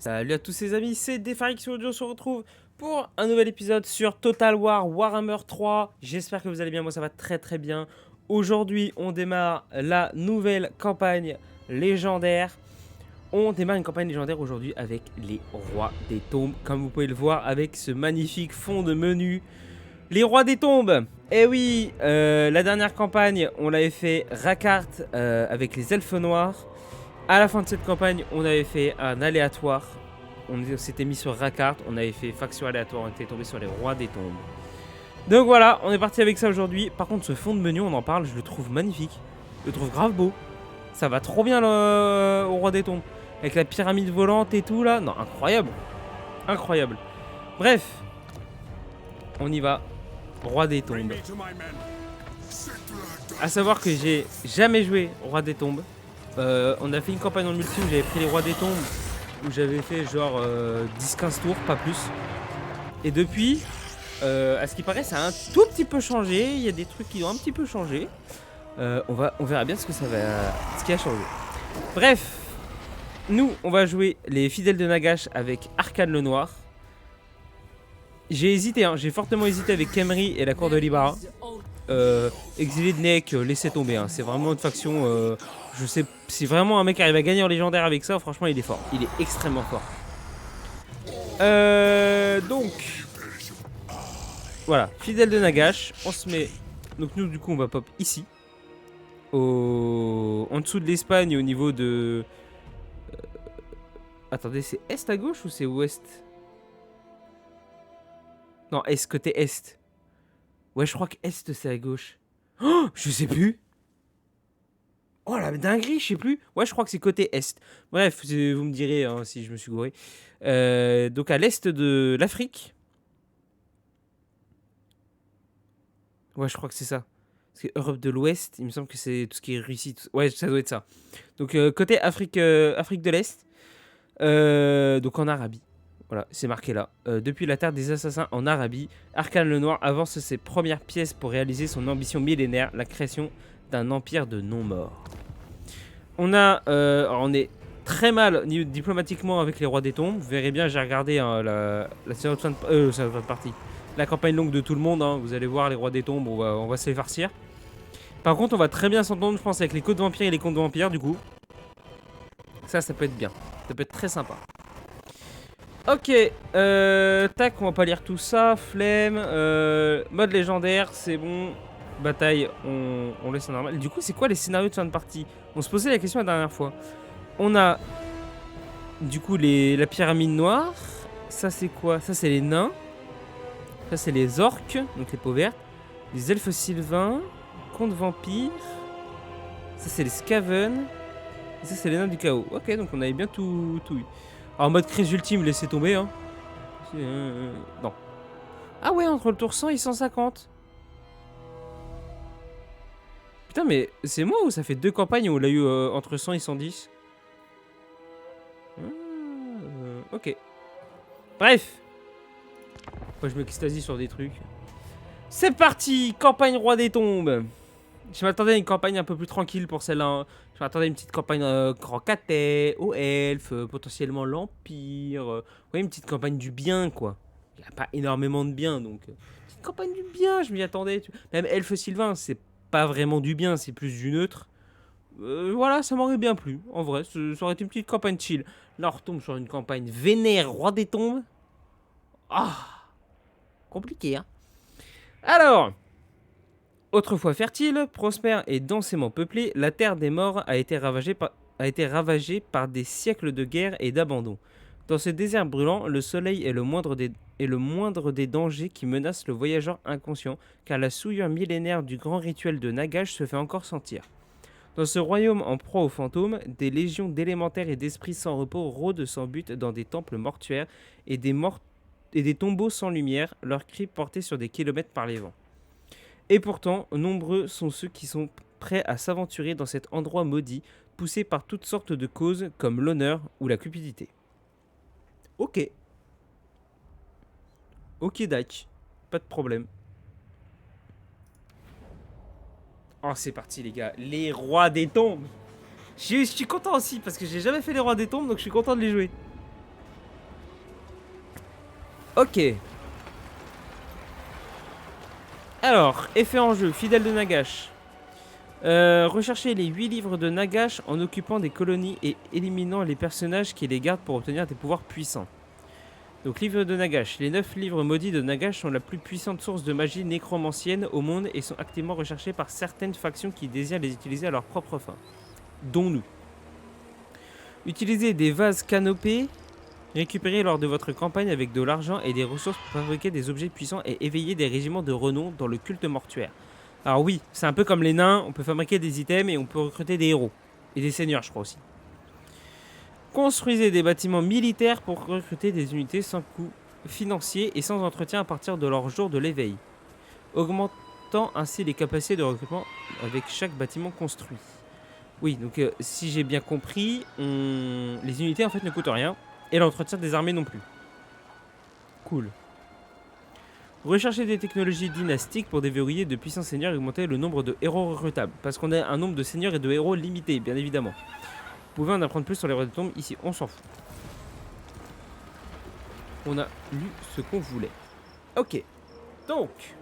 Salut à tous les amis, c'est Defarix Audio, on se retrouve pour un nouvel épisode sur Total War Warhammer 3. J'espère que vous allez bien, moi ça va très bien. Aujourd'hui on démarre la nouvelle campagne légendaire. On démarre une campagne légendaire aujourd'hui avec les Rois des Tombes, comme vous pouvez le voir avec ce magnifique fond de menu. Les Rois des Tombes. Eh oui, la dernière campagne on l'avait fait Rakart avec les Elfes Noirs. À la fin de cette campagne, on avait fait un aléatoire. On s'était mis sur Rakart, on avait fait faction aléatoire, on était tombé sur les Rois des Tombes. Donc voilà, on est parti avec ça aujourd'hui. Par contre, ce fond de menu, on en parle, je le trouve magnifique. Je le trouve grave beau. Ça va trop bien au Roi des Tombes. Avec la pyramide volante et tout là. Non, incroyable. Incroyable. Bref, on y va. Roi des Tombes. A savoir que j'ai jamais joué Roi des Tombes. On a fait une campagne en multi où j'avais pris les Rois des Tombes, où j'avais fait genre 10-15 tours, pas plus. Et depuis, à ce qui paraît, ça a un tout petit peu changé. Il y a des trucs qui ont un petit peu changé. On verra bien ce qui a changé. Bref, nous, on va jouer les Fidèles de Nagash avec Arkhan le Noir. J'ai hésité, hein, j'ai fortement hésité avec Khemri et la cour de Libara. Exilé de Nek, laissez tomber, hein. C'est vraiment une faction. Je sais, si vraiment un mec arrive à gagner en légendaire avec ça, franchement, il est fort. Il est extrêmement fort. Donc, voilà, fidèle de Nagash. On se met. Donc, nous, du coup, on va pop ici. En dessous de l'Espagne, au niveau de. Attendez, c'est est à gauche ou c'est ouest? Non, est, côté est. Ouais, je crois que est, c'est à gauche. Oh, je sais plus. Oh la dinguerie, je sais plus. Ouais, je crois que c'est côté est. Bref, vous me direz hein, si je me suis gouré. Donc à l'est de l'Afrique. Ouais, je crois que c'est ça. Parce que Europe de l'Ouest, il me semble que c'est tout ce qui est Russie. Ouais, ça doit être ça. Donc côté Afrique, Afrique de l'Est. Donc en Arabie. Voilà, c'est marqué là. Depuis la terre des assassins en Arabie, Arkhan le Noir avance ses premières pièces pour réaliser son ambition millénaire, la création d'un empire de non-morts. On est très mal diplomatiquement avec les Rois des Tombes. Vous verrez bien, j'ai regardé hein, la séance de partie. La campagne longue de tout le monde. Hein. Vous allez voir les Rois des Tombes, on va se les farcir. Par contre, on va très bien s'entendre, je pense, avec les Côtes de Vampires et les Contes de Vampires, du coup. Ça peut être bien. Ça peut être très sympa. Ok, tac, on va pas lire tout ça. Flemme, mode légendaire, c'est bon. Bataille, on laisse en normal. Du coup, c'est quoi les scénarios de fin de partie? On se posait la question la dernière fois. On a du coup la pyramide noire. Ça, c'est quoi? Ça, c'est les nains. Ça, c'est les orques, donc les peaux vertes. Les elfes sylvains. Contes vampires. Ça, c'est les scaven. Et ça, c'est les nains du chaos. Ok, donc on avait bien tout eu. Alors, en mode crise ultime, laissez tomber. Hein. Non. Ah ouais, entre le tour 100 et 150. Putain, mais c'est moi ou ça fait deux campagnes où on l'a eu entre 100 et 110? Ok. Bref. Moi, je me extasie sur des trucs. C'est parti, campagne Roi des Tombes. Je m'attendais à une campagne un peu plus tranquille pour celle-là. Hein. Je m'attendais à une petite campagne Grand Catet, aux elfes, potentiellement l'Empire. Ouais, une petite campagne du bien, quoi. Il n'y a pas énormément de bien, donc... petite campagne du bien, je m'y attendais. Même Elfe Sylvain, c'est pas vraiment du bien, c'est plus du neutre. Voilà, ça m'aurait bien plu. En vrai, ça aurait été une petite campagne chill. Là, on retombe sur une campagne vénère, Roi des Tombes. Ah, compliqué, hein. Alors... Autrefois fertile, prospère et densément peuplée, la terre des morts a été ravagée par des siècles de guerre et d'abandon. Dans ce désert brûlant, le soleil est le moindre des dangers qui menacent le voyageur inconscient, car la souillure millénaire du grand rituel de Nagash se fait encore sentir. Dans ce royaume en proie aux fantômes, des légions d'élémentaires et d'esprits sans repos rôdent sans but dans des temples mortuaires et des tombeaux sans lumière, leurs cris portés sur des kilomètres par les vents. Et pourtant, nombreux sont ceux qui sont prêts à s'aventurer dans cet endroit maudit, poussés par toutes sortes de causes comme l'honneur ou la cupidité. Ok. Ok, Dak. Pas de problème. Oh, c'est parti, les gars. Les Rois des Tombes. Je suis content aussi, parce que j'ai jamais fait les Rois des Tombes, donc je suis content de les jouer. Ok. Alors, effet en jeu, fidèle de Nagash. Recherchez les 8 livres de Nagash en occupant des colonies et éliminant les personnages qui les gardent pour obtenir des pouvoirs puissants. Donc, livre de Nagash. Les 9 livres maudits de Nagash sont la plus puissante source de magie nécromancienne au monde et sont activement recherchés par certaines factions qui désirent les utiliser à leur propre fin, dont nous. Utilisez des vases canopés récupérés lors de votre campagne avec de l'argent et des ressources pour fabriquer des objets puissants et éveiller des régiments de renom dans le culte mortuaire. Alors oui, c'est un peu comme les nains, on peut fabriquer des items et on peut recruter des héros. Et des seigneurs, je crois aussi. Construisez des bâtiments militaires pour recruter des unités sans coût financier et sans entretien à partir de leur jour de l'éveil, augmentant ainsi les capacités de recrutement avec chaque bâtiment construit. Oui, donc si j'ai bien compris, les unités en fait ne coûtent rien et l'entretien des armées non plus. Cool. Recherchez des technologies dynastiques pour déverrouiller de puissants seigneurs et augmenter le nombre de héros recrutables, parce qu'on a un nombre de seigneurs et de héros limité, bien évidemment. Vous pouvez en apprendre plus sur les rois de tombe ici, on s'en fout. On a lu ce qu'on voulait. Ok. Donc.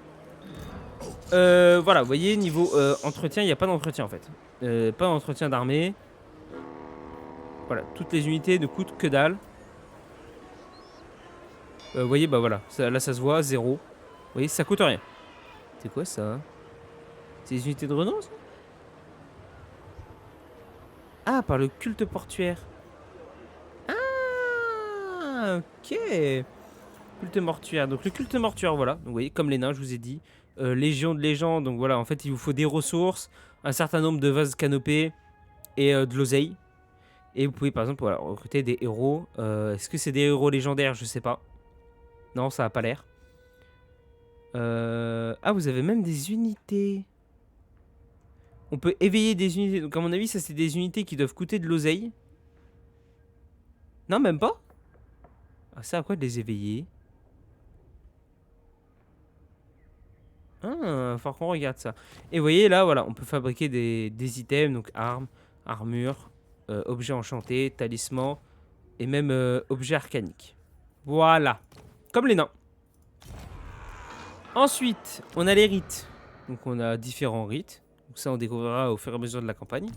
Voilà, vous voyez, niveau entretien, il n'y a pas d'entretien en fait. Pas d'entretien d'armée. Voilà, toutes les unités ne coûtent que dalle. Vous voyez, bah voilà, là ça se voit, 0. Vous voyez, ça coûte rien. C'est quoi ça? C'est des unités de renom ça? Ah, par le culte portuaire. Ah, ok. Culte mortuaire. Donc le culte mortuaire, voilà. Donc, vous voyez, comme les nains, je vous ai dit. Légion de légendes. Donc voilà, en fait, il vous faut des ressources, un certain nombre de vases canopés et de l'oseille. Et vous pouvez par exemple voilà, recruter des héros. Est-ce que c'est des héros légendaires? Je sais pas. Non, ça a pas l'air. Ah, vous avez même des unités. On peut éveiller des unités. Donc à mon avis, ça c'est des unités qui doivent coûter de l'oseille. Non, même pas. Ah, ça à quoi de les éveiller? Ah, faut qu'on regarde ça. Et vous voyez là, voilà, on peut fabriquer des items, donc armes, armure, objets enchantés, talismans et même objets arcaniques. Voilà, comme les nains. Ensuite, on a les rites. Donc on a différents rites. Donc ça, on découvrira au fur et à mesure de la campagne.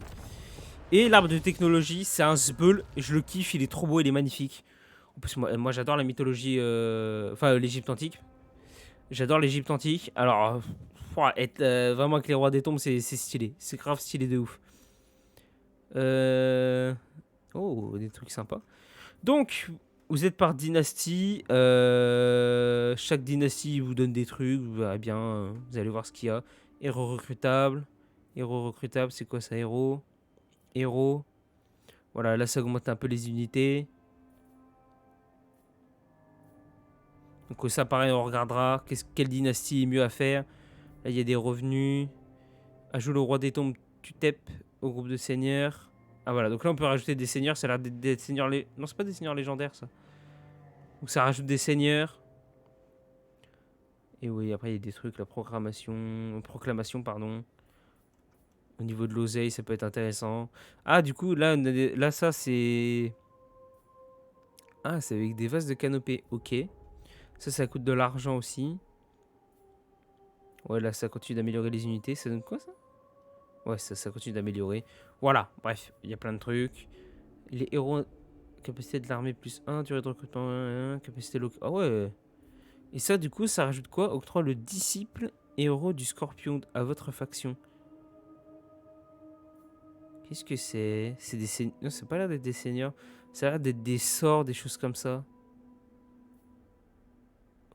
Et l'arbre de technologie, c'est un sbeul. Je le kiffe, il est trop beau, il est magnifique. En plus, moi j'adore la mythologie, enfin l'Égypte antique. J'adore l'Égypte antique. Alors, être vraiment avec les rois des tombes, c'est stylé. C'est grave stylé de ouf. Oh, des trucs sympas. Donc, vous êtes par dynastie. Chaque dynastie vous donne des trucs. Vous verrez bien. Vous allez voir ce qu'il y a. Héros recrutable. Héros recrutable, c'est quoi ça? Héros. Héros. Voilà, là ça augmente un peu les unités. Donc ça pareil, on regardera quelle dynastie est mieux à faire. Là il y a des revenus. Ajoute le roi des tombes Tutep au groupe de seigneurs. Ah voilà, donc là on peut rajouter des seigneurs. Ça a l'air d'être des seigneurs... Non, c'est pas des seigneurs légendaires ça. Donc ça rajoute des seigneurs. Et oui, après il y a des trucs, la proclamation, pardon. Au niveau de l'oseille, ça peut être intéressant. Ah, du coup, là, là ça c'est... Ah, c'est avec des vases de canopée, ok. Ça coûte de l'argent aussi. Ouais, là, ça continue d'améliorer les unités. Ça donne quoi, ça? Ouais, ça continue d'améliorer. Voilà, bref, il y a plein de trucs. Les héros... Capacité de l'armée plus 1, durée de recrutement 1, capacité locale... Ah ouais. Et ça, du coup, ça rajoute quoi? Octroie le disciple héros du scorpion à votre faction. Qu'est-ce que c'est? C'est des seigneurs... Non, c'est pas l'air d'être des seigneurs. Ça a l'air d'être des sorts, des choses comme ça.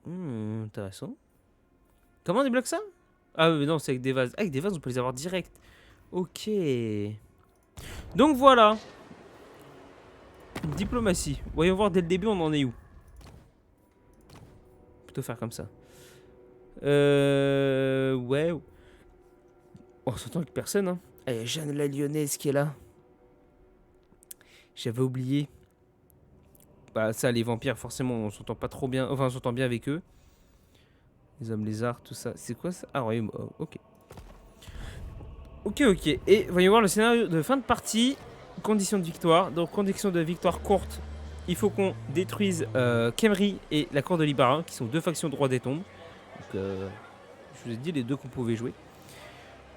Intéressant. Comment on débloque ça? Ah mais non, c'est avec des vases. Ah, avec des vases, on peut les avoir direct. Ok. Donc voilà. Diplomatie. Voyons voir dès le début, on en est où. Plutôt faire comme ça. Ouais. On s'entend avec personne, hein. Eh, Jeanne la Lyonnaise qui est là. J'avais oublié. Bah ça, les vampires, forcément, on s'entend pas trop bien. Enfin, on s'entend bien avec eux. Les hommes lézards, tout ça. C'est quoi ça? Ah, royaume. Oh, ok. Ok. Et voyons voir le scénario de fin de partie. Conditions de victoire. Donc, conditions de victoire courte. il faut qu'on détruise Khemri et la cour de Libara, qui sont deux factions de Roi des Tombes. Donc, je vous ai dit les deux qu'on pouvait jouer.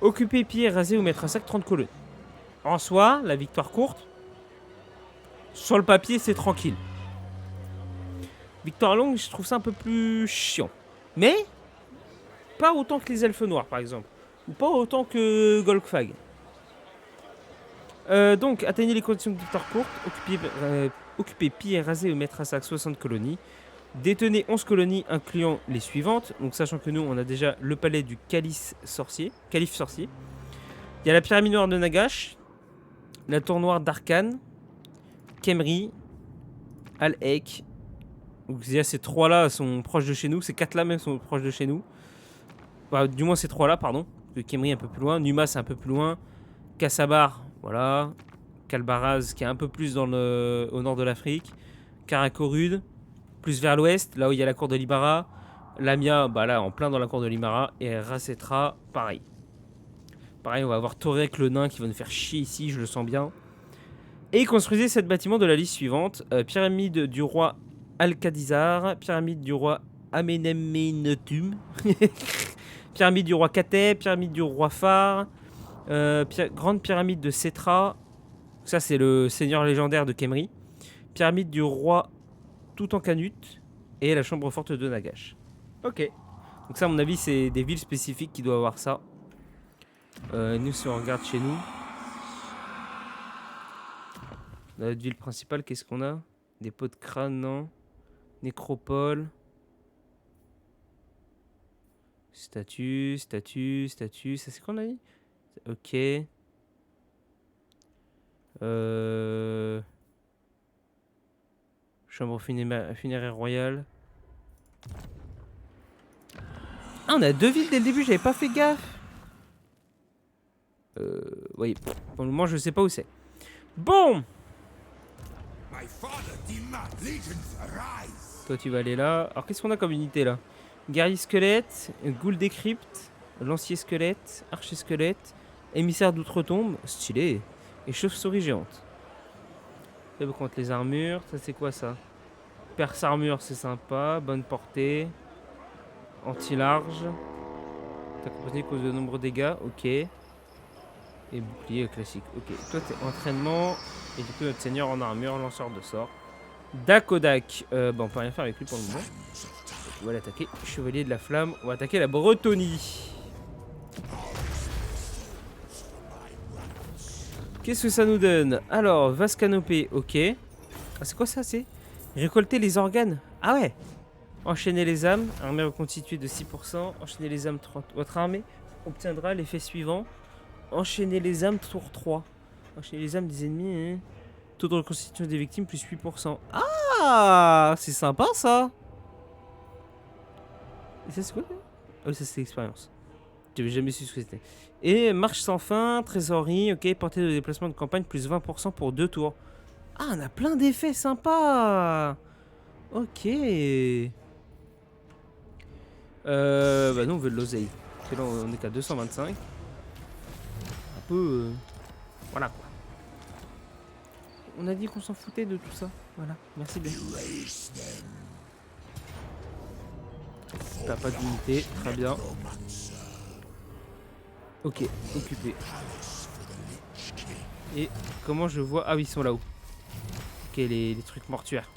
Occuper, piller, raser ou mettre un sac 30 colonnes. En soi, la victoire courte. Sur le papier, c'est tranquille. Victoire longue, je trouve ça un peu plus chiant. Mais, pas autant que les elfes noirs, par exemple. Ou pas autant que Golgfag. Donc, atteignez les conditions de victoire courte. Occupez, piller, raser ou mettre à sac 60 colonies. Détenez 11 colonies, incluant les suivantes. Donc, sachant que nous, on a déjà le palais du calife sorcier. Il y a la pyramide noire de Nagash. La tour noire d'Arkane. Khemri. Al-Ek. Donc, ces trois-là sont proches de chez nous. Ces quatre-là même sont proches de chez nous. Bah, du moins, ces trois-là, pardon. Le Khemri un peu plus loin. Numa, c'est un peu plus loin. Kassabar, voilà. Kalbaraz, qui est un peu plus au nord de l'Afrique. Karakorud, plus vers l'ouest, là où il y a la cour de Libara. Lamia, bah là, en plein dans la cour de Libara. Et Rasetra, pareil. Pareil, on va avoir Torek, le nain, qui va nous faire chier ici, je le sens bien. Et construisez 7 bâtiments de la liste suivante. Pyramide du roi Al-Khadizar. Pyramide du roi Amenemnetum. Pyramide du roi Kate. Pyramide du roi Phare. Grande pyramide de Setra. Ça, c'est le seigneur légendaire de Khemri. Pyramide du roi Toutankhamut. Et la chambre forte de Nagash. Ok. Donc ça, à mon avis, c'est des villes spécifiques qui doivent avoir ça. Nous, si on regarde chez nous. Dans notre ville principale, qu'est-ce qu'on a? Des pots de crâne, non? Nécropole. Statue. Ça, c'est quoi on a dit? Ok. Chambre funéraire royale. Ah, on a 2 villes dès le début, j'avais pas fait gaffe. Oui, pour le moment, je sais pas où c'est. Bon! Toi, tu vas aller là. Alors, qu'est-ce qu'on a comme unité là? Guerrier squelette, ghoul des cryptes, lancier squelette, archer squelette, émissaire d'outre-tombe, stylé, et chauve-souris géante. Faible contre les armures, ça c'est quoi ça? Perce armure, c'est sympa, bonne portée, anti-large, t'as composé cause de nombreux dégâts, ok. Et bouclier classique, ok. Toi t'es entraînement, et du coup notre seigneur en armure, lanceur de sort. Dakodak, on peut rien faire avec lui pour le moment. On va l'attaquer, chevalier de la flamme, on va attaquer la Bretonie. Qu'est-ce que ça nous donne? Alors, vase canopée, ok. Ah, c'est quoi ça? C'est récolter les organes. Ah ouais. Enchaîner les âmes, armée reconstituée de 6%. Enchaîner les âmes 30. Votre armée obtiendra l'effet suivant. Enchaîner les âmes tour 3. Enchaîner les âmes des ennemis. Taux de reconstitution des victimes plus 8%. Ah, c'est sympa ça. Et ça c'est quoi? Ah oui, ça c'est l'expérience. J'avais jamais su ce que c'était. Et marche sans fin, trésorerie, ok, portée de déplacement de campagne plus 20% pour 2 tours. Ah, on a plein d'effets sympas. Ok. Bah nous on veut de l'oseille. Parce que là on est qu'à 225. Un peu... voilà quoi. On a dit qu'on s'en foutait de tout ça. Voilà, merci bien. T'as pas d'unité, très bien. Ok, occupé. Et comment je vois... Ah oui, ils sont là-haut. Ok, les trucs mortuaires.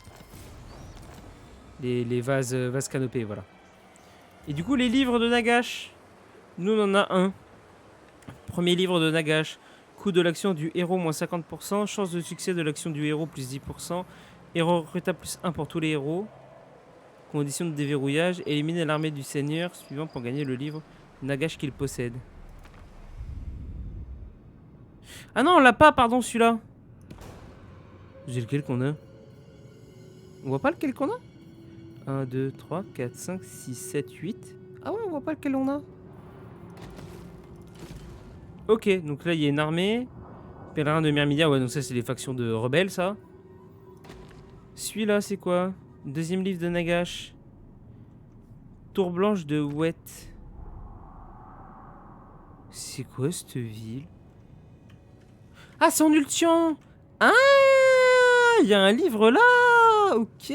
Les vases canopés, voilà. Et du coup, les livres de Nagash. Nous, on en a un. Premier livre de Nagash. Coût de l'action du héros, moins 50%. Chance de succès de l'action du héros, plus 10%. Héros recrutable, plus 1 pour tous les héros. Condition de déverrouillage. Éliminer l'armée du seigneur suivant pour gagner le livre Nagash qu'il possède. Ah non, on l'a pas, pardon, celui-là. J'ai lequel qu'on a? On voit pas lequel qu'on a? 1, 2, 3, 4, 5, 6, 7, 8. Ah ouais, on voit pas lequel on a. Ok, donc là, il y a une armée. Pèlerin de Myrmidia, ouais, donc ça, c'est les factions de rebelles, ça. Celui-là, c'est quoi? Deuxième livre de Nagash. Tour blanche de Wet. C'est quoi, cette ville? Ah, c'est en Ultian. Ah, il y a un livre là. ok.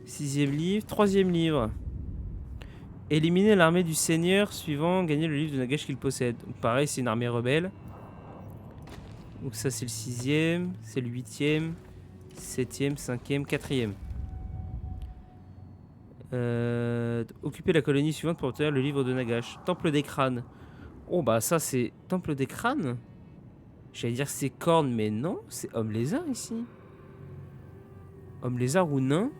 6e livre. 3e livre. Éliminer l'armée du seigneur suivant, gagner le livre de Nagash qu'il possède. Donc pareil, c'est une armée rebelle. Donc ça, c'est le 6e. C'est le 8e. 7e, 5e, 4e. Occuper la colonie suivante pour obtenir le livre de Nagash. Temple des crânes. Oh bah ça c'est Temple des crânes. J'allais dire c'est cornes mais non, c'est homme lézard ici. Homme lézard ou nain?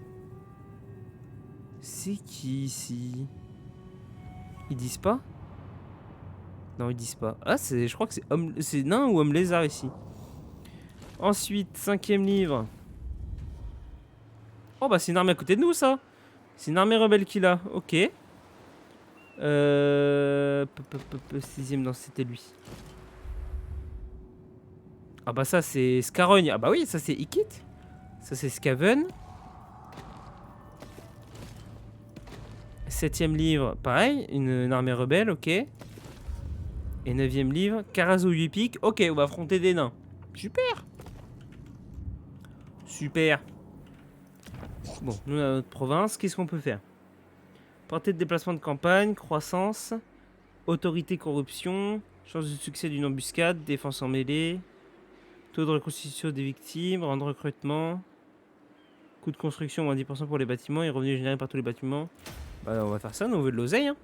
C'est qui ici? Ils disent pas? Non ils disent pas. Ah je crois que c'est nain ou homme lézard ici. Ensuite 5e livre. Oh bah c'est une armée à côté de nous ça. C'est une armée rebelle qu'il a, ok. 6e, non, c'était lui. Ah bah ça c'est Scarogne. Ah bah oui, ça c'est Ikit. Ça c'est Skaven. 7e livre, pareil, une armée rebelle, ok. Et 9e livre, Karazo Yupik. Ok, on va affronter des nains. Super. Super. Bon, nous, dans notre province, qu'est-ce qu'on peut faire? Portée de déplacement de campagne, croissance, autorité, corruption, chance de succès d'une embuscade, défense en mêlée, taux de reconstitution des victimes, rang de recrutement, coût de construction moins 10% pour les bâtiments et revenus générés par tous les bâtiments. Bah, on va faire ça, nous on veut de l'oseille. Hein.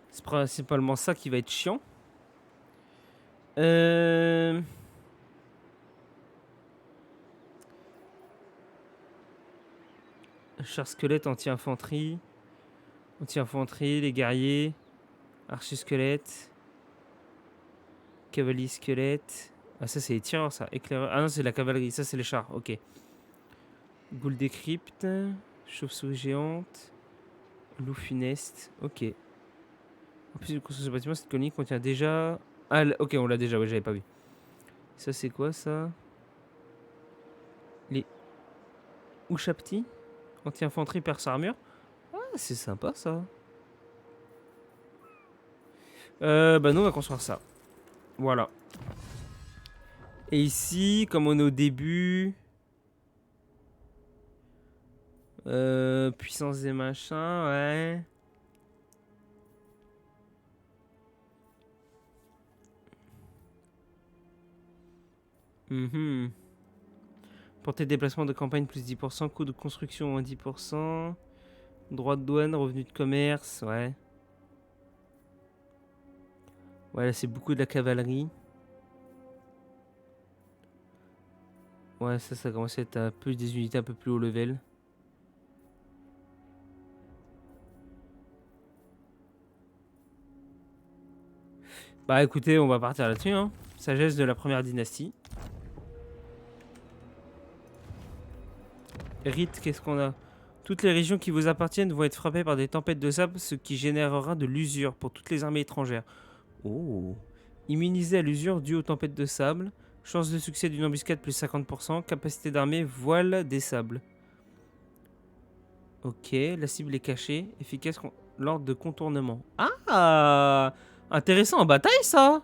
C'est principalement ça qui va être chiant. Char squelette, anti-infanterie. Anti-infanterie, les guerriers. Archer squelette. Cavalier squelette. Ah ça c'est les tireurs ça. Éclaireur. Ah non c'est la cavalerie, ça c'est les chars, ok. Goule des cryptes. Chauve-souris géante. Loup funeste, ok. En plus de construire ce bâtiment, cette colonie contient déjà... Ah ok on l'a déjà, ouais j'avais pas vu. Ça c'est quoi ça? Les Ouchapti. Anti-infanterie, perce armure. Ah c'est sympa ça. Bah nous on va construire ça. Voilà. Et ici, comme on est au début... puissance des machins, ouais. Portée de déplacement de campagne plus 10%, coût de construction moins 10%, droit de douane, revenu de commerce, ouais. Ouais, là c'est beaucoup de la cavalerie. Ouais, ça commence à être un peu des unités un peu plus haut level. Bah écoutez, on va partir là-dessus, hein. Sagesse de la première dynastie. Rite, qu'est-ce qu'on a? Toutes les régions qui vous appartiennent vont être frappées par des tempêtes de sable, ce qui générera de l'usure pour toutes les armées étrangères. Oh. Immunisé à l'usure due aux tempêtes de sable. Chance de succès d'une embuscade plus 50%. Capacité d'armée voile des sables. Ok, la cible est cachée. Efficace lors de contournement. Ah, intéressant en bataille ça.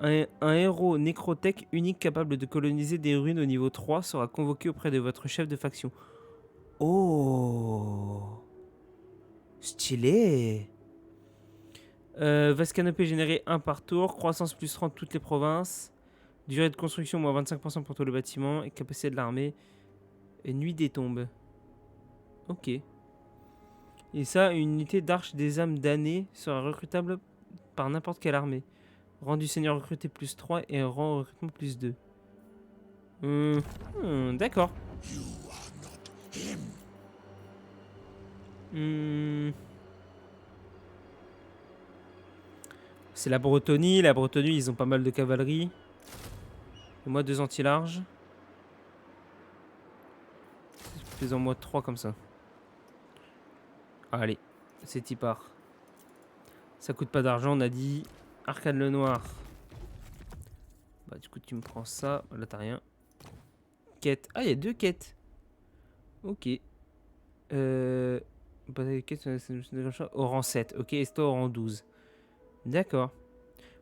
Un héros nécrotech unique capable de coloniser des ruines au niveau 3 sera convoqué auprès de votre chef de faction. Oh, stylé. Vaste canopée générée 1 par tour. Croissance plus 30 toutes les provinces. Durée de construction moins 25% pour tout le bâtiment. Et capacité de l'armée. Nuit des tombes. Ok. Et ça, une unité d'arche des âmes damnées sera recrutable par n'importe quelle armée. Rang du seigneur recruté plus 3 et un rang recrutement plus 2. D'accord. C'est la Bretonie. La Bretonie, ils ont pas mal de cavalerie. Et moi, 2 anti-larges. Faisons moi 3 comme ça. Allez, c'est y part. Ça coûte pas d'argent, on a dit. Arcane le noir. Bah, du coup, tu me prends ça. Là, t'as rien. Quête. Ah, il y a 2 quêtes. Ok. Quête au rang 7. Ok, et au rang 12. D'accord.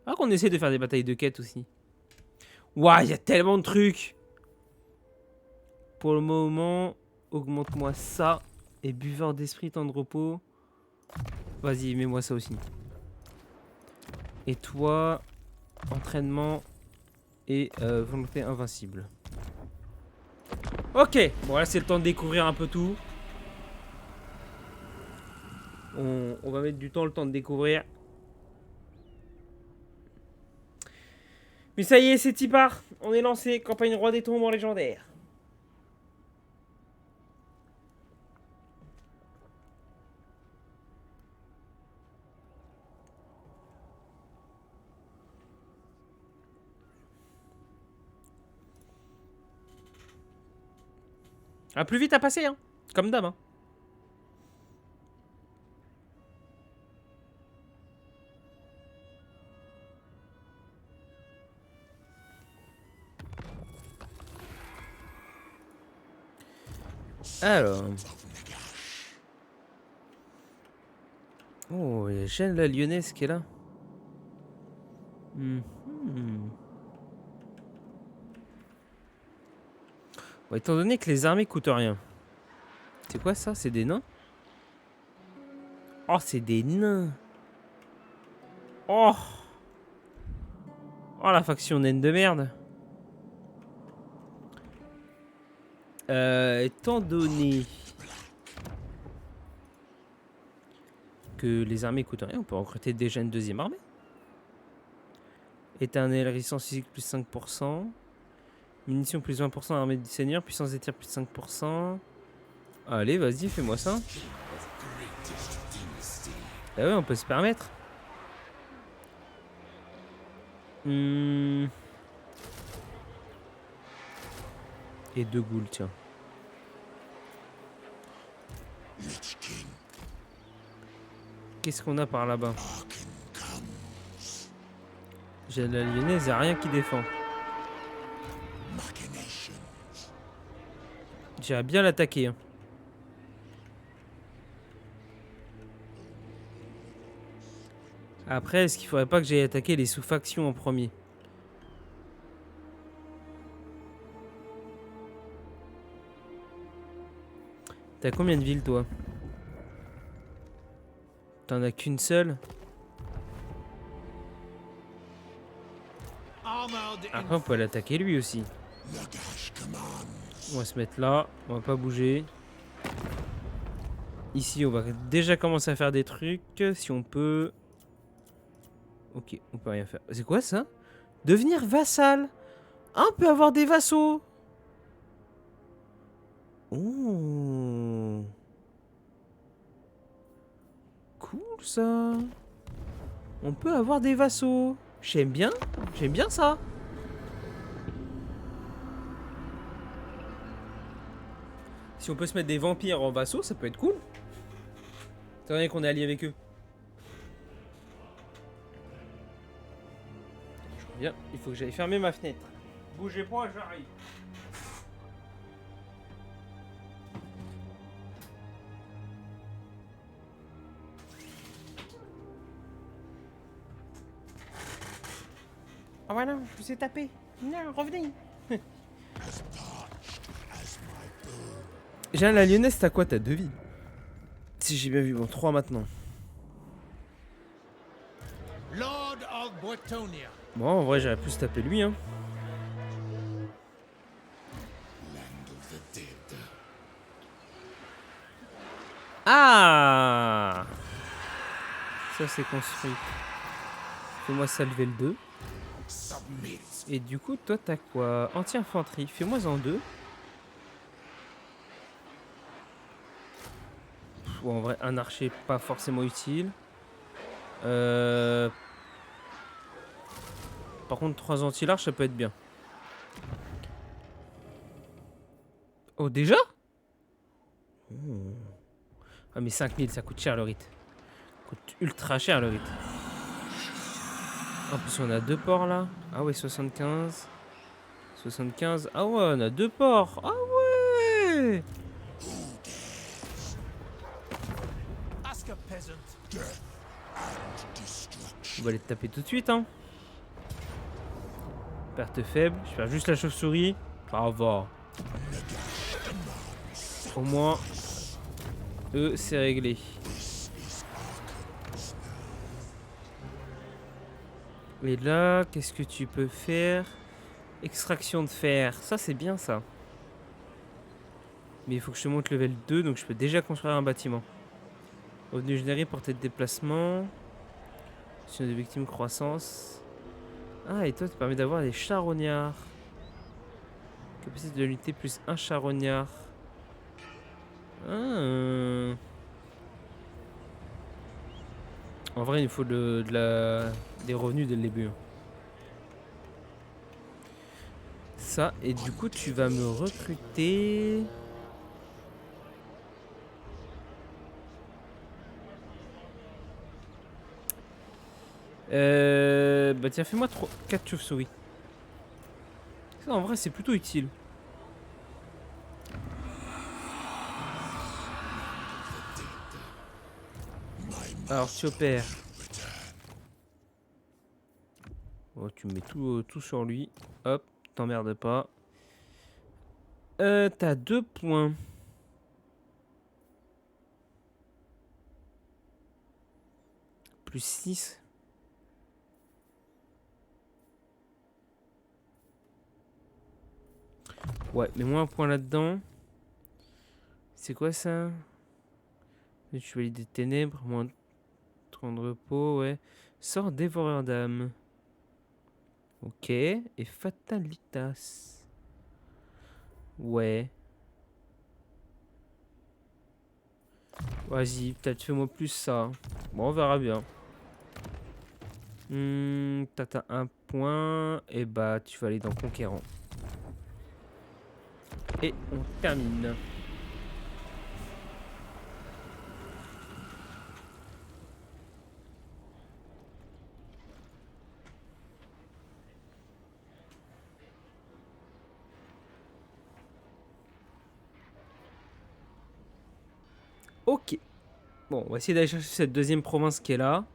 Ah, qu'on essaie de faire des batailles de quêtes aussi. Ouah, il y a tellement de trucs. pour le moment, augmente-moi ça. Et buveur d'esprit, temps de repos. Vas-y, mets-moi ça aussi. Et toi, entraînement et volonté invincible. Ok, bon là c'est le temps de découvrir un peu tout. On va mettre du temps, le temps de découvrir. Mais ça y est, c'est y part. On est lancé. Campagne Roi des Tombes en légendaire. Ah, plus vite à passer, hein. Comme d'hab, hein. Alors. Oh, il y a Jeanne la Lyonnaise qui est là. Mhm. Bon, étant donné que les armées coûtent rien. C'est quoi ça? C'est des nains? Oh, c'est des nains. Oh. Oh, la faction naine de merde. Étant donné que les armées coûtent rien, on peut recruter déjà une deuxième armée. Éternel, résistance physique plus 5%. Munitions plus 20%, armée du seigneur, puissance des tirs plus 5%. Allez, vas-y, fais-moi ça. Ah ouais, on peut se permettre. Et 2 ghouls, tiens. Qu'est-ce qu'on a par là-bas? J'ai la lyonnaise, y'a rien qui défend. J'irais bien l'attaquer. Hein. Après, est-ce qu'il faudrait pas que j'aille attaquer les sous-factions en premier? T'as combien de villes, toi? T'en as qu'une seule? Après, on peut l'attaquer lui aussi. On va se mettre là. On va pas bouger. Ici, on va déjà commencer à faire des trucs. Si on peut... Ok, on peut rien faire. C'est quoi ça? Devenir vassal. Ah, on peut avoir des vassaux. Oh. Cool ça. On peut avoir des vassaux. J'aime bien ça. Si on peut se mettre des vampires en vassaux, ça peut être cool. Étant donné qu'on est allié avec eux. Je reviens, il faut que j'aille fermer ma fenêtre. Bougez pas, j'arrive. Ah voilà, je vous ai tapé. Non, revenez. J'ai la lyonnaise, t'as quoi? T'as 2 vies. Si j'ai bien vu, bon, 3 maintenant. Lord of Bretonnia. Bon, en vrai, j'aurais pu se taper lui, hein. Ah! Ça, c'est construit. Fais-moi ça level 2. Et du coup, toi, t'as quoi? Anti-infanterie. Fais-moi en 2. Bon, en vrai, un archer, pas forcément utile. Par contre, 3 anti-larges, ça peut être bien. Oh, déjà? Oh. Ah, mais 5000, ça coûte cher le rite. Ça coûte ultra cher le rite. En plus, on a 2 ports là. Ah ouais, 75. 75. Ah ouais, on a 2 ports. Ah ouais! On va les taper tout de suite, hein. Perte faible. Je perds juste la chauve-souris. Ça va. Au moins, eux, c'est réglé. Et là, qu'est-ce que tu peux faire? Extraction de fer. Ça, c'est bien, ça. Mais il faut que je te monte level 2, donc je peux déjà construire un bâtiment. Revenu généré, portée de déplacement. Sur des victimes, croissance. Ah, et toi, ça te permet d'avoir des charognards. Capacité de l'unité plus un charognard. Ah. En vrai, il faut des revenus dès le début. Ça, et du coup, tu vas me recruter. Bah tiens, fais-moi 4 chauves-souris. Ça, en vrai, c'est plutôt utile. Alors, tu opères. Oh, tu mets tout sur lui. Hop, t'emmerdes pas. T'as 2 points. Plus 6. Ouais, mais moins un point là-dedans. C'est quoi ça? Tu valides des ténèbres, moins 30 de repos, ouais. Sort dévoreur d'âme. Ok. Et fatalitas. Ouais. Vas-y, peut-être fais-moi plus ça. Bon, on verra bien. T'as un point. Et bah, tu vas aller dans Conquérant. Et on termine. Ok. Bon, on va essayer d'aller chercher cette deuxième province qui est là.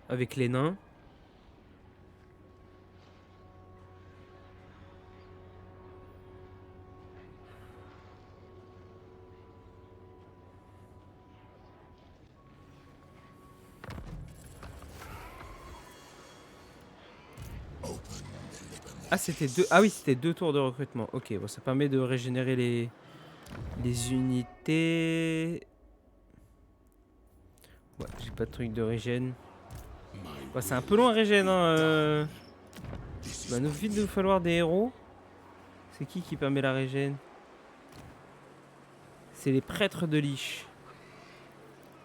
Avec les nains. Ah, c'était deux. Ah oui, c'était 2 tours de recrutement. Ok, bon, ça permet de régénérer les unités. Ouais, j'ai pas de truc de régène. Bah, c'est un peu long à régène, hein. Bah, nous vite de nous falloir des héros. C'est qui permet la régène? C'est les prêtres de Lich.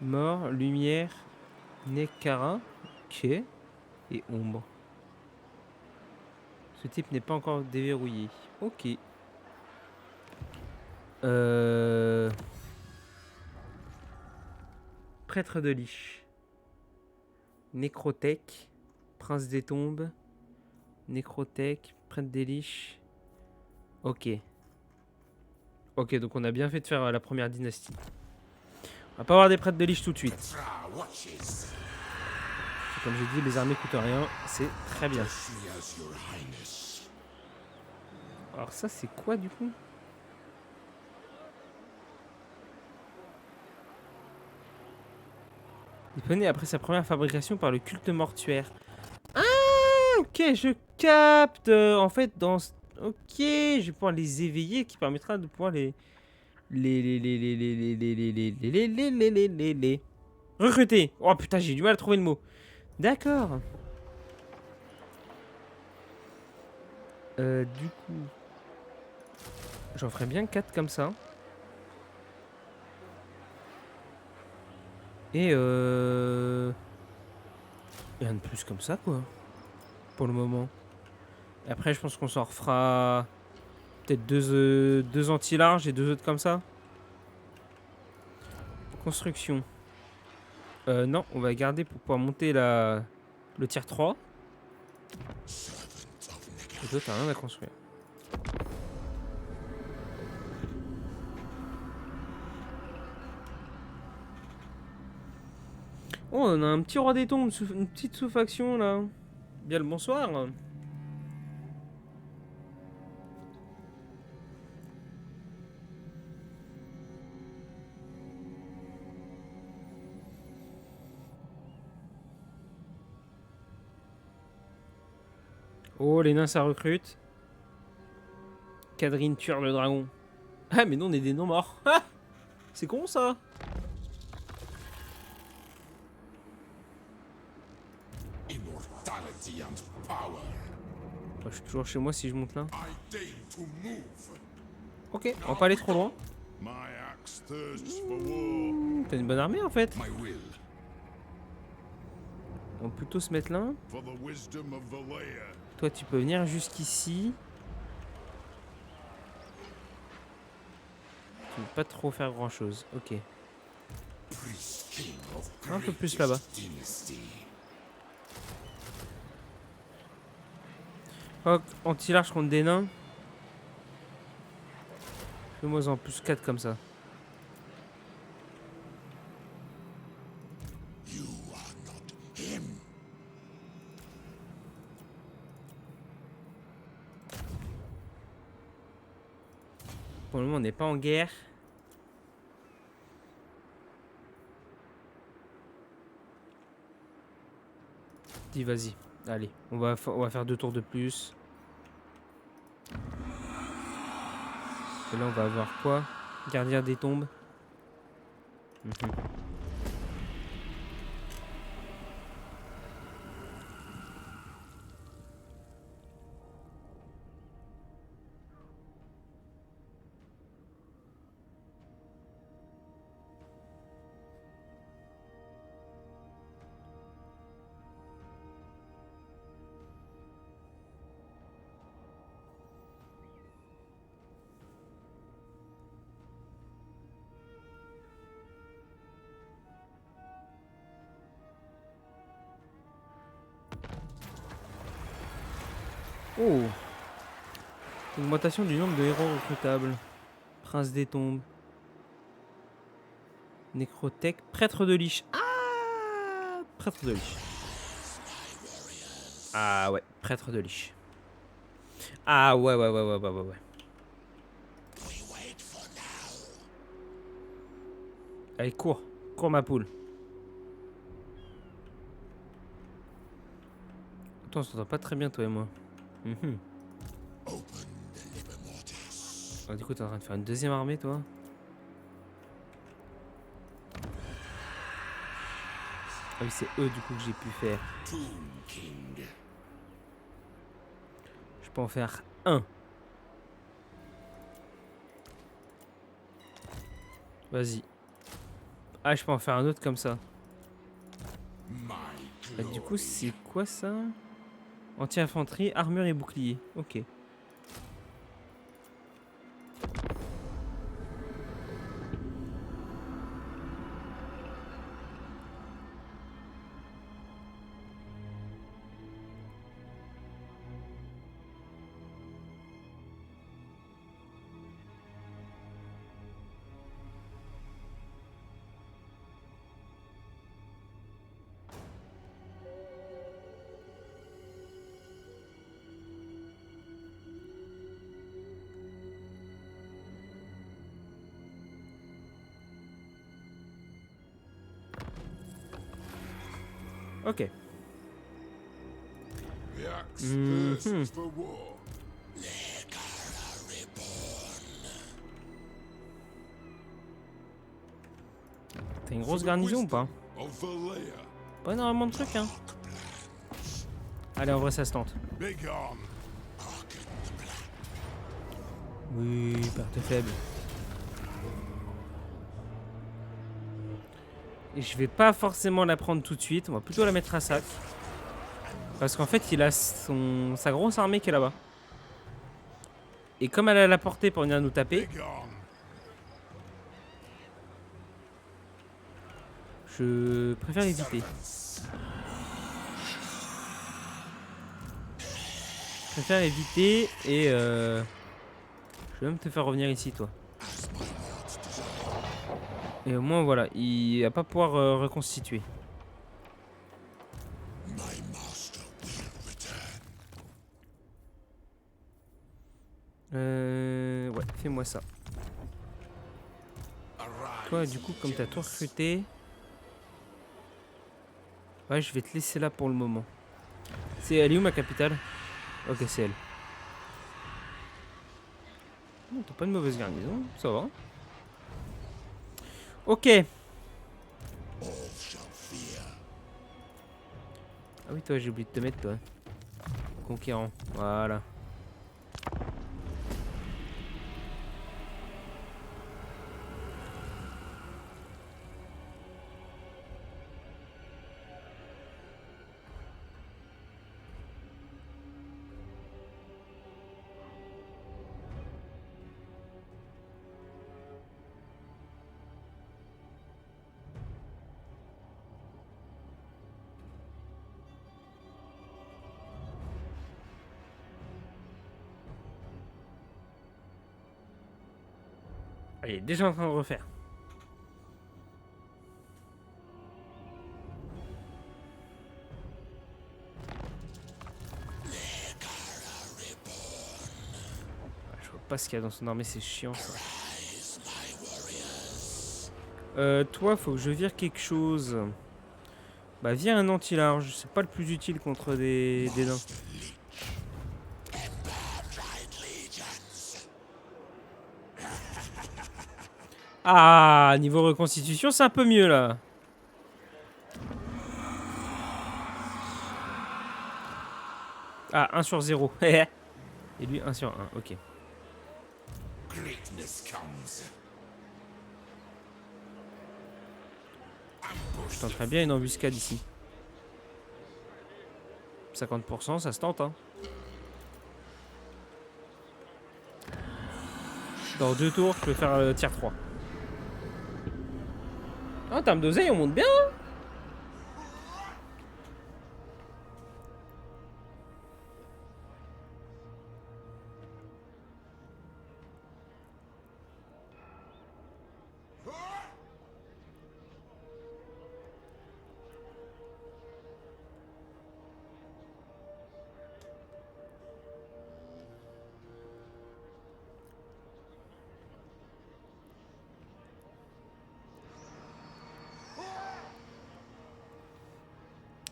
Mort, lumière, Nekara. Ok. Et ombre. Ce type n'est pas encore déverrouillé. Ok. Prêtre de Lich. Nécrotech. Prince des tombes. Nécrotech. Prêtre des Liches. Ok. Ok, donc on a bien fait de faire la première dynastie. On va pas avoir des prêtres de Lich tout de suite. Comme j'ai dit, les armées coûtent rien. C'est très bien. Alors ça, c'est quoi du coup? Disponible après sa première fabrication par le culte mortuaire. Ah, ok, je capte. En fait, dans... Ok, je vais pouvoir les éveiller, qui permettra de pouvoir les recruter. Oh putain, j'ai du mal à trouver le mot. D'accord. Du coup, j'en ferais bien 4 comme ça. Et rien de plus comme ça, quoi. Pour le moment. Et après, je pense qu'on s'en refera peut-être deux anti-larges et 2 autres comme ça. Construction. Non, on va garder pour pouvoir monter le tier 3. Et toi, t'as rien à construire. Oh, on a un petit roi des tombes, une petite sous-faction là. Bien le bonsoir. Oh, les nains, ça recrute. Cadrine tueur le dragon. Ah, mais non, on est des non morts. Ah, c'est con ça. Immortality and power. Je suis toujours chez moi si je monte là. I deign to move. Ok, on va pas aller trop loin. My axe thirsts for war. T'as une bonne armée en fait. My will On peut plutôt se mettre là. for the wisdom of Valea. Toi, tu peux venir jusqu'ici. Tu veux pas trop faire grand chose. Ok. Priest king of Un peu plus là-bas. dynasty. Oh, anti-large contre des nains. Fais-moi en plus 4 comme ça. You are not him. Pour le moment, on n'est pas en guerre. Dis, vas-y. Allez, on va faire 2 tours de plus. Et là, on va avoir quoi? Gardien des tombes. Mhm. Oh! Augmentation du nombre de héros recrutables. Prince des tombes. Nécrothèque. Prêtre de liche. Ah! Prêtre de liche. Ah ouais, prêtre de liche. Ah ouais. Allez, cours. Cours ma poule. Attends, on s'entend pas très bien toi et moi. Mhm. Ah, du coup, t'es en train de faire une deuxième armée, toi? Ah oui, c'est eux, du coup, que j'ai pu faire. Tomb king. Je peux en faire un. Vas-y. Ah, je peux en faire un autre comme ça. My Ah, du coup, glory. c'est quoi ça? Anti-infanterie, armure et bouclier. Ok. Ok. The axe Mhm. thirsts for war. T'as une grosse garnison ou pas? Of Valea. Pas énormément de trucs, hein. Allez, en vrai, ça se tente. Begone. Oui, perte faible. Et je vais pas forcément la prendre tout de suite. On va plutôt la mettre à sac. Parce qu'en fait, il a sa grosse armée qui est là-bas. Et comme elle a la portée pour venir nous taper, Begone. je préfère éviter. Je préfère éviter et je vais même te faire revenir ici, toi. Et au moins, voilà, il va pas pouvoir reconstituer. My master will return. Ouais, fais-moi ça. Toi, du coup, comme t'as tout recruté... Ouais, je vais te laisser là pour le moment. Elle est où ma capitale? Ok, c'est elle. Oh, t'as pas une mauvaise garnison, ça va. Ok. Ah oui, toi, j'ai oublié de te mettre, toi. Conquérant, voilà. Ah, il est déjà en train de refaire. Ah, je vois pas ce qu'il y a dans son armée, c'est chiant ça. Toi, faut que je vire quelque chose. Bah, vire un anti-large. C'est pas le plus utile contre des nains. Ah, niveau reconstitution, c'est un peu mieux là. Ah, 1 sur 0. Et lui, 1 sur 1. Ok. Je tenterais bien une embuscade ici. 50%, ça se tente, hein. Dans 2 tours, je peux faire le tier 3. Ah, en termes d'oseille, on monte bien.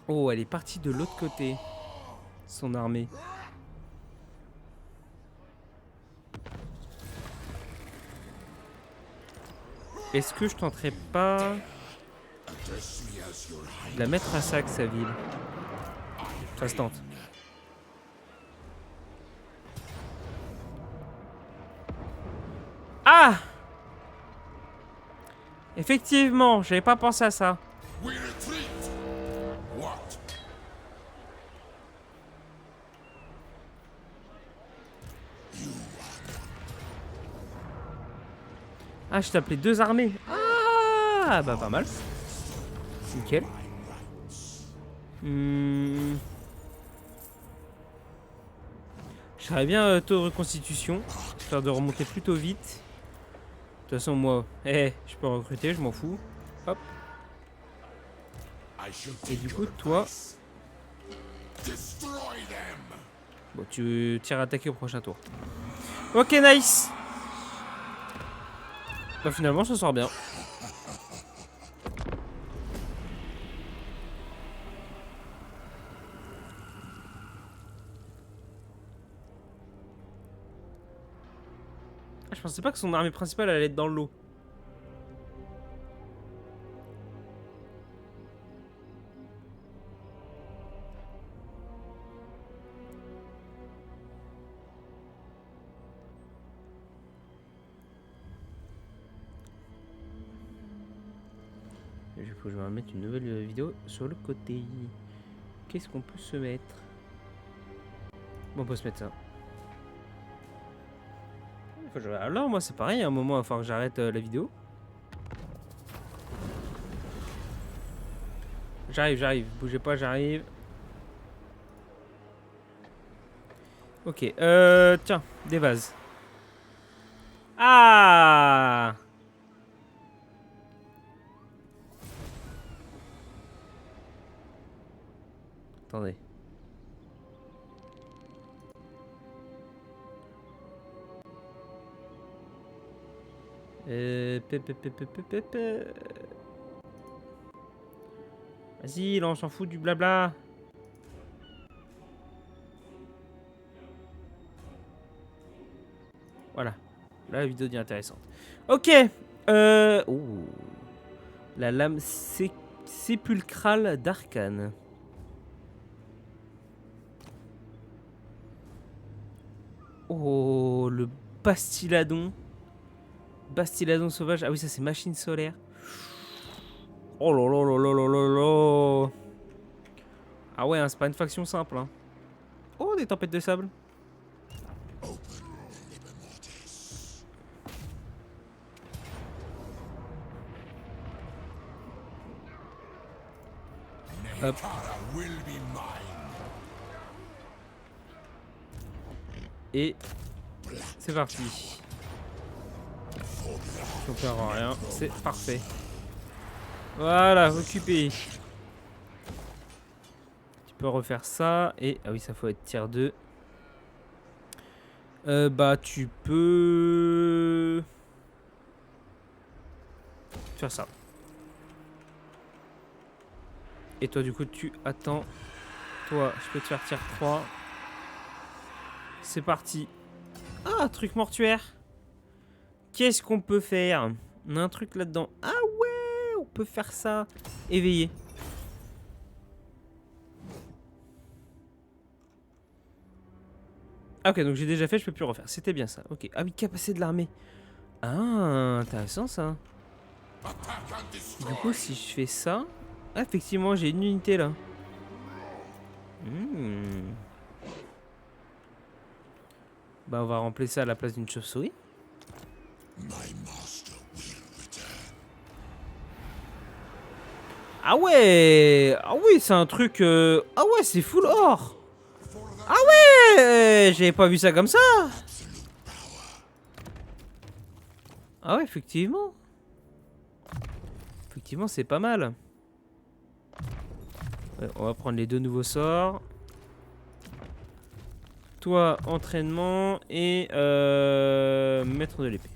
Oh, elle est partie de l'autre côté. Son armée. Est-ce que je tenterais pas de la mettre à sac, sa ville? Ça se tente. Ah! Effectivement, j'avais pas pensé à ça. We retreat. What? Ah, je t'appelais 2 armées. Ah, bah pas mal. Nickel. J'aimerais bien taux de reconstitution. Faire de remonter plutôt vite. De toute façon, moi, je peux recruter, je m'en fous. Hop. I shall Et take du your coup, toi, advice. Destroy them. bon, tu tires attaquer au prochain tour. Ok, nice. Bah finalement, ça sort bien. Ah, je pensais pas que son armée principale allait être dans l'eau. Je vais mettre une nouvelle vidéo sur le côté. Qu'est-ce qu'on peut se mettre? Bon, on peut se mettre ça. Alors, moi, c'est pareil. À un moment, il va falloir que j'arrête la vidéo. J'arrive. Bougez pas, j'arrive. Ok, tiens, des vases. Ah! Attendez. Vas-y, là, on s'en fout du blabla. Voilà. Là, la vidéo devient intéressante. Ok. Oh. La lame sépulcrale d'Arcane. Oh, le Bastiladon. Bastiladon sauvage. Ah oui, ça c'est machine solaire. Oh là là là là là là là. Ah ouais, hein, c'est pas une faction simple. Hein. Oh, des tempêtes de sable. Hop. Will be mine. Et c'est parti. On perd rien, c'est parfait. Voilà, occupé. Tu peux refaire ça. Et ah oui, ça faut être tier 2. Bah tu peux faire ça. Et toi du coup tu attends. Toi je peux te faire tier 3. C'est parti. Ah, truc mortuaire. Qu'est-ce qu'on peut faire? On a un truc là-dedans. Ah ouais, on peut faire ça. Éveiller. Ah ok, donc j'ai déjà fait, je peux plus refaire. C'était bien ça. Ok. Ah oui, capacité de l'armée. Ah, intéressant ça. Du coup, si je fais ça... Ah, effectivement, j'ai une unité là. Bah, on va remplacer ça à la place d'une chauve-souris. Ah ouais! Ah oui, c'est un truc... Ah ouais, c'est full or! Ah ouais! J'avais pas vu ça comme ça! Ah ouais, effectivement. Effectivement, c'est pas mal. Ouais, on va prendre les deux nouveaux sorts. Toi, entraînement et maître de l'épée.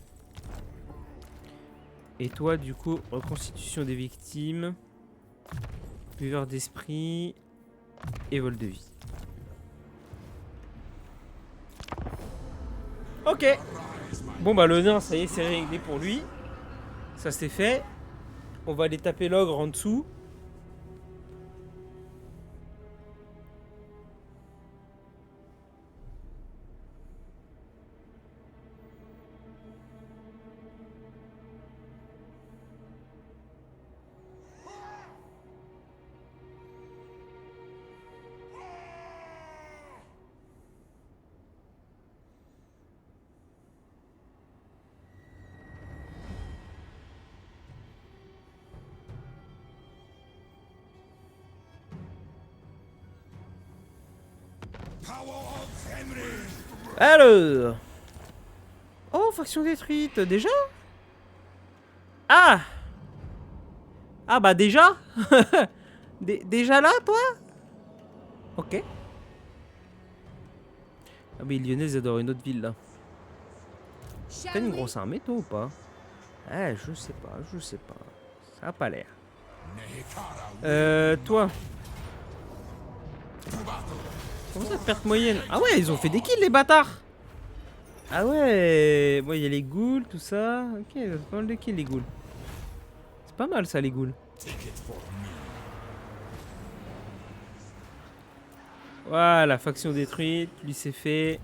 Et toi, du coup, reconstitution des victimes, buveur d'esprit et vol de vie. Ok. Bon bah le nain, ça y est, c'est réglé pour lui. Ça c'est fait. On va aller taper l'ogre en dessous. Alors. Oh, faction détruite, déjà? Ah! Ah bah déjà? Déjà là, toi? Ok. Ah mais les Lyonnais, ils adorent une autre ville, là. T'as une grosse armée, toi, ou pas? Eh, je sais pas, je sais pas. Ça a pas l'air. Toi. Comment ça, perte moyenne? Ah ouais, ils ont fait des kills, les bâtards! Ah ouais, bon, il y a les ghouls, tout ça. Ok, ils ont pas mal de kills, les ghouls. C'est pas mal, ça, les ghouls. Voilà, faction détruite, lui c'est fait.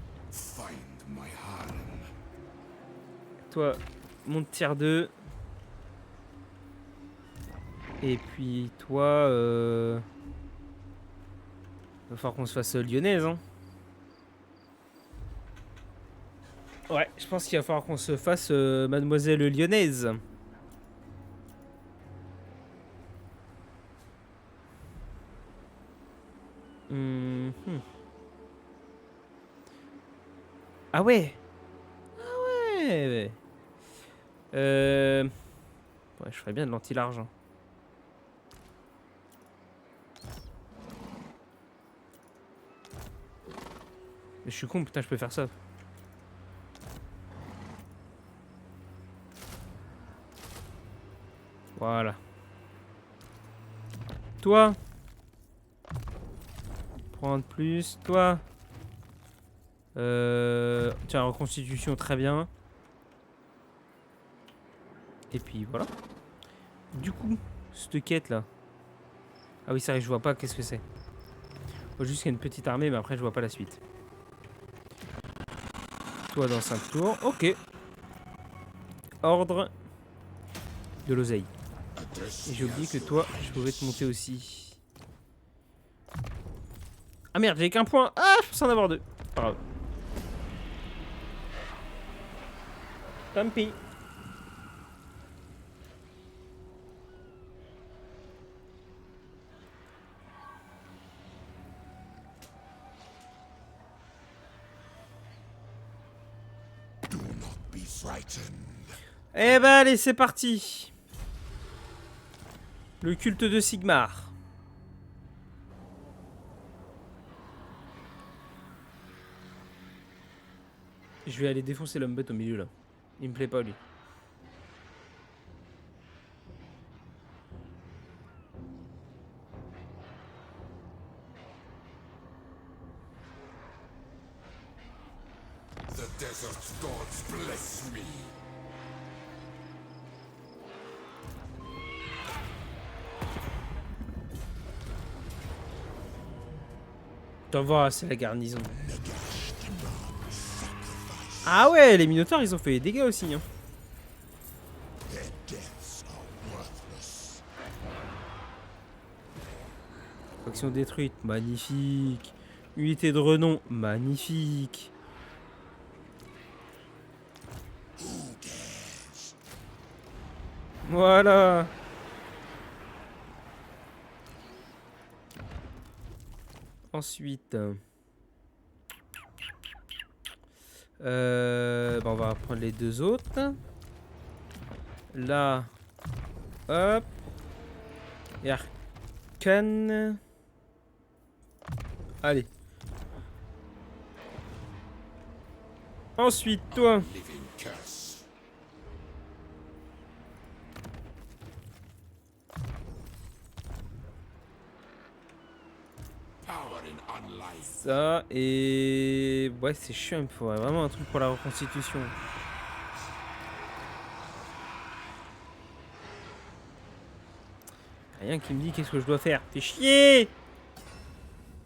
Toi, monte tier 2. Et puis toi, va falloir qu'on se fasse lyonnaise, hein. Ouais, je pense qu'il va falloir qu'on se fasse mademoiselle lyonnaise. Ah ouais. Ah ouais. Ouais, je ferais bien de l'anti-large. Mais je suis con, putain, je peux faire ça. Voilà. Toi. Prendre plus. Toi. Tiens, reconstitution, très bien. Et puis voilà. Du coup, cette quête là. Ah oui, c'est vrai, je vois pas qu'est-ce que c'est. Je vois juste qu'il y a une petite armée, mais après je vois pas la suite. Toi dans 5 tours, ok. Ordre de l'oseille. Et j'ai oublié que toi, je pouvais te monter aussi. Ah merde, j'ai qu'un point. Ah, je pensais en avoir deux. Pas grave. Tant pis. Be frightened. Eh ben allez, c'est parti. Le culte de Sigmar. Je vais aller défoncer l'homme bête au milieu là. Il me plaît pas lui. The desert gods bless me. T'en vois, c'est la garnison. Ah ouais, les minotaures ils ont fait des dégâts aussi. Hein. Their deaths are worthless. Faction détruite, magnifique. Unité de renom, magnifique. Voilà. Ensuite, bah, on va prendre les deux autres. Là, hop. Et Arcane. Allez. Ensuite, toi. Living curse. Power in unlife. Ça et... Ouais, c'est chiant, il me faudrait vraiment un truc pour la reconstitution. Rien qui me dit qu'est-ce que je dois faire. Fais chier.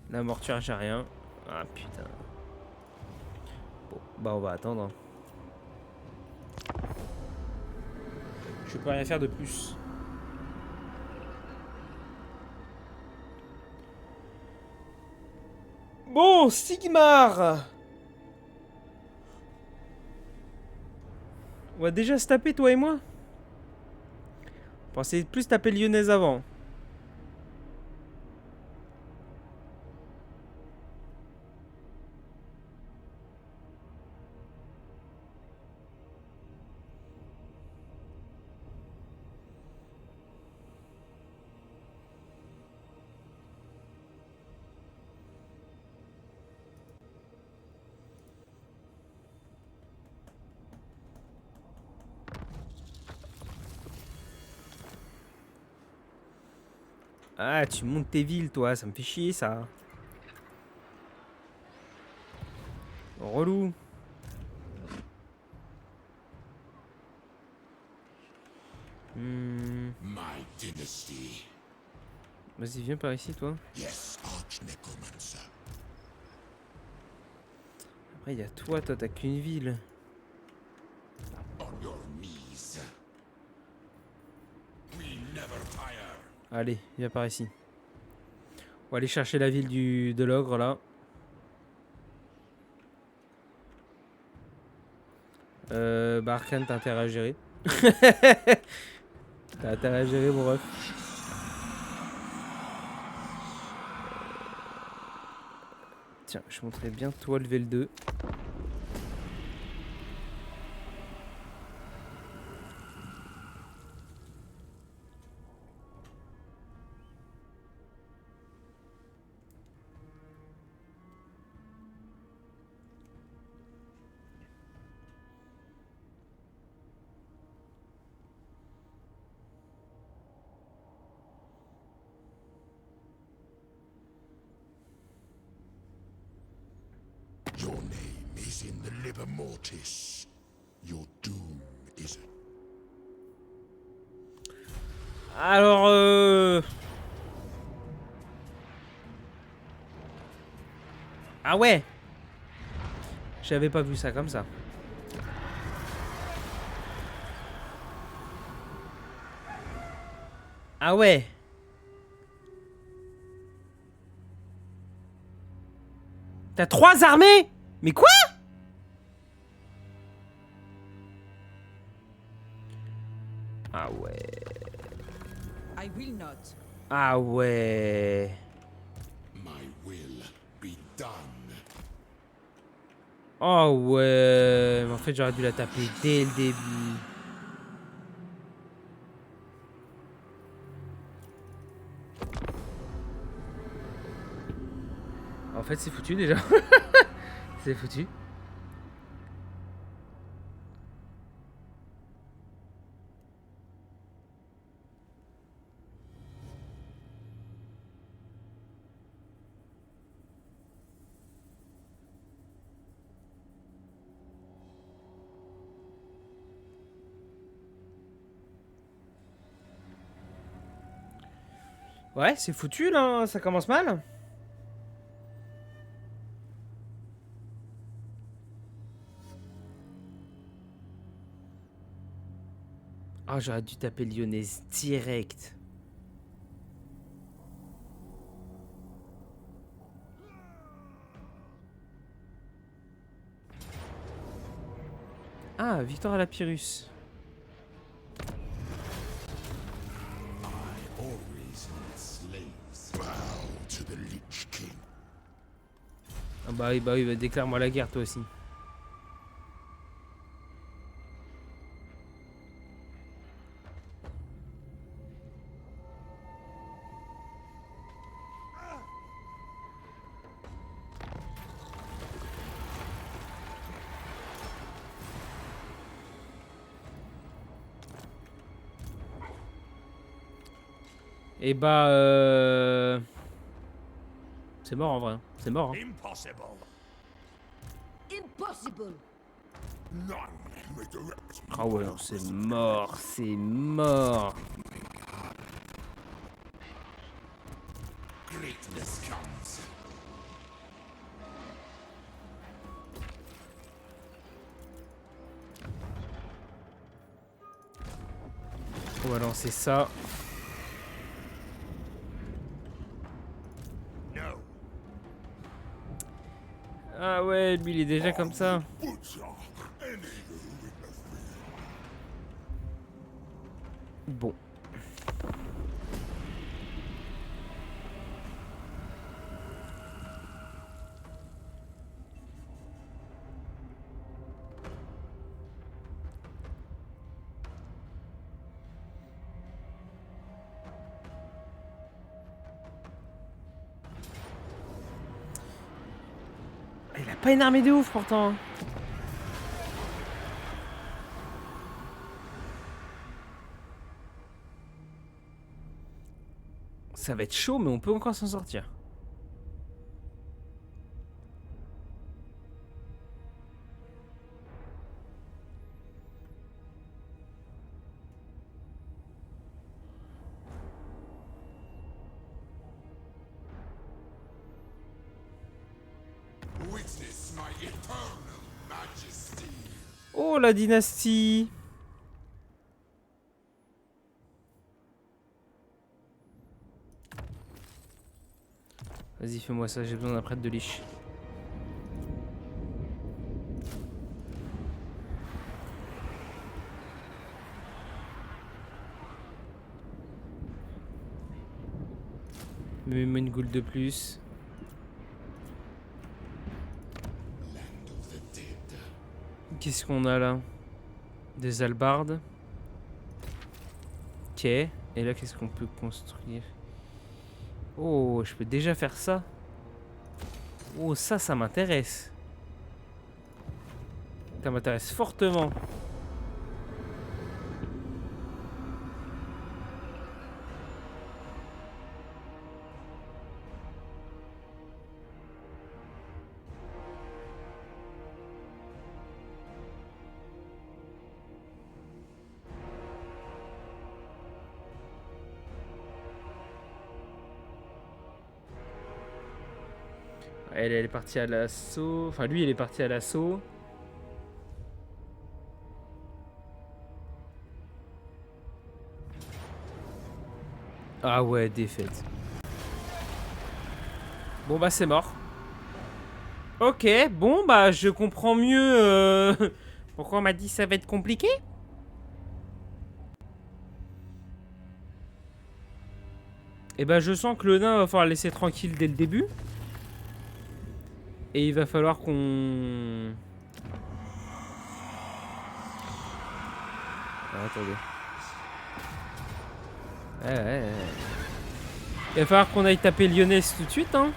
La mortuaire, j'ai rien. Ah putain. Bon, bah on va attendre. Hein. Je peux rien faire de plus. Bon, Sigmar. On va déjà se taper, toi et moi. On pensait plus taper Lyonnaise avant. Ah, tu montes tes villes, toi. Ça me fait chier, ça. Relou. My dynasty. Vas-y, viens par ici, toi. Yes, arch necromancer. Après, il y a toi. Toi, t'as qu'une ville. On your knees. We never tire. Allez, viens par ici. On va aller chercher la ville de l'ogre, là. Bah, Arcane, t'as intérêt à gérer. T'as intérêt à gérer, mon ref. Tiens, je montrais bien toi level 2. Your name is in the liber mortis. Your doom is... Alors, ah ouais. J'avais pas vu ça comme ça. Ah ouais. T'as 3 armées? Mais quoi? Ah ouais. I will not. Ah ouais. My will be done. Oh ouais. Mais en fait, j'aurais dû la taper dès le début. En fait, c'est foutu déjà. C'est foutu. Ouais, c'est foutu là, ça commence mal. Ah, j'aurais dû taper Lyonnaise direct. Ah, victoire à la Pyrrhus. Always need slaves. Bow to the Lich King. Ah bah oui, bah déclare-moi la guerre toi aussi. Et bah c'est mort en vrai, hein. C'est mort. Hein. Impossible. Impossible. None redirect me. Ah ouais, non, c'est mort, c'est mort. Greatness comes. On va lancer ça. No. Ah ouais, lui il est déjà comme ça. Butcher. Any who will have me. Bon. Il a pas une armée de ouf pourtant. Ça va être chaud, mais on peut encore s'en sortir. Witness my eternal majesty. Oh la dynastie. Vas-y, fais-moi ça, j'ai besoin d'un prêtre de liche. Mets-moi une goule de plus. Land of the dead. Qu'est-ce qu'on a là? Des hallebardes. Ok. Et là, qu'est-ce qu'on peut construire? Oh, je peux déjà faire ça. Oh, ça m'intéresse. Ça m'intéresse fortement. Elle est partie à l'assaut. Enfin, lui, il est parti à l'assaut. Ah ouais, défaite. Bon, bah, c'est mort. Ok, bon, bah, je comprends mieux pourquoi on m'a dit ça va être compliqué. Et bah, je sens que le nain va falloir le laisser tranquille dès le début. Et il va falloir qu'on... Ah, attendez. Ouais. Il va falloir qu'on aille taper Lyonnaise tout de suite, hein.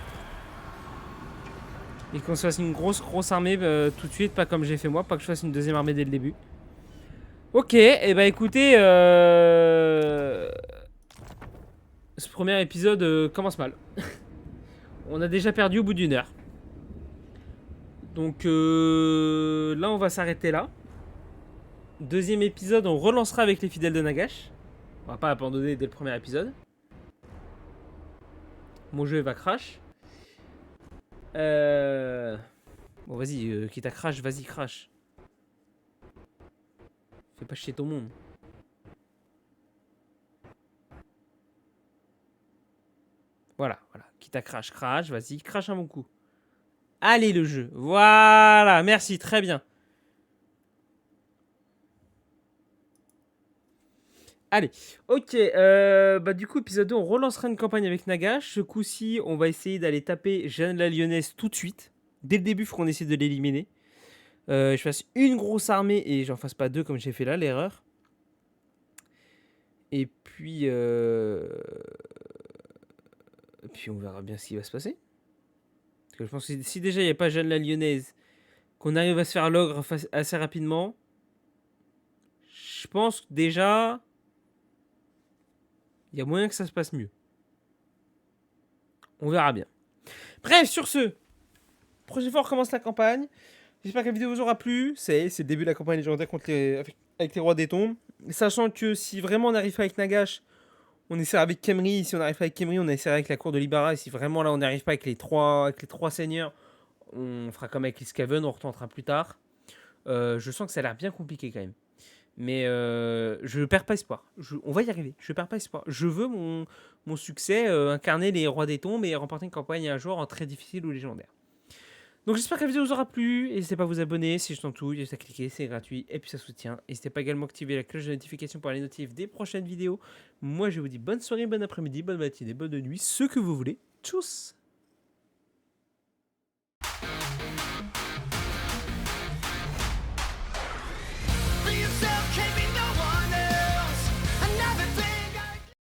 Et qu'on se fasse une grosse armée tout de suite, pas comme j'ai fait moi, pas que je fasse une deuxième armée dès le début. Ok, et bah écoutez, ce premier épisode commence mal. On a déjà perdu au bout d'une heure. Donc là, on va s'arrêter là. Deuxième épisode, on relancera avec les fidèles de Nagash. On va pas abandonner dès le premier épisode. Mon jeu va crash. Bon, vas-y, quitte à crash, vas-y, crash. Fais pas chier ton monde. Voilà. Quitte à crash, vas-y, crash un bon coup. Allez, le jeu. Voilà, merci, très bien. Allez, ok, bah du coup, épisode 2, on relancera une campagne avec Nagash. Ce coup-ci, on va essayer d'aller taper Jeanne la Lyonnaise tout de suite. Dès le début, il faut qu'on essaie de l'éliminer. Je fasse une grosse armée et j'en fasse pas deux comme j'ai fait là, l'erreur. Et puis on verra bien ce qui va se passer. Parce que je pense que si déjà il n'y a pas Jeanne la Lyonnaise, qu'on arrive à se faire l'ogre assez rapidement, je pense que déjà, il y a moyen que ça se passe mieux. On verra bien. Bref, sur ce, prochaine fois on recommence la campagne. J'espère que la vidéo vous aura plu. C'est le début de la campagne légendaire avec les rois des tombes. Sachant que si vraiment on n'arrive pas avec Nagash, on essaiera avec Khemri. Si on n'arrive pas avec Khemri, on essaiera avec la cour de Libara. Et si vraiment là on n'arrive pas avec les trois seigneurs, on fera comme avec les Skaven, on retentera plus tard. Je sens que ça a l'air bien compliqué quand même. Mais je perds pas espoir. On va y arriver. Je perds pas espoir. Je veux mon succès, incarner les rois des tombes et remporter une campagne un jour en très difficile ou légendaire. Donc j'espère que la vidéo vous aura plu. N'hésitez pas à vous abonner si je t'entouille. N'hésitez à cliquer, c'est gratuit et puis ça soutient. N'hésitez pas également à activer la cloche de notification pour les notifs des prochaines vidéos. Moi je vous dis bonne soirée, bon après-midi, bonne matinée, bonne nuit, ce que vous voulez. Tchuss!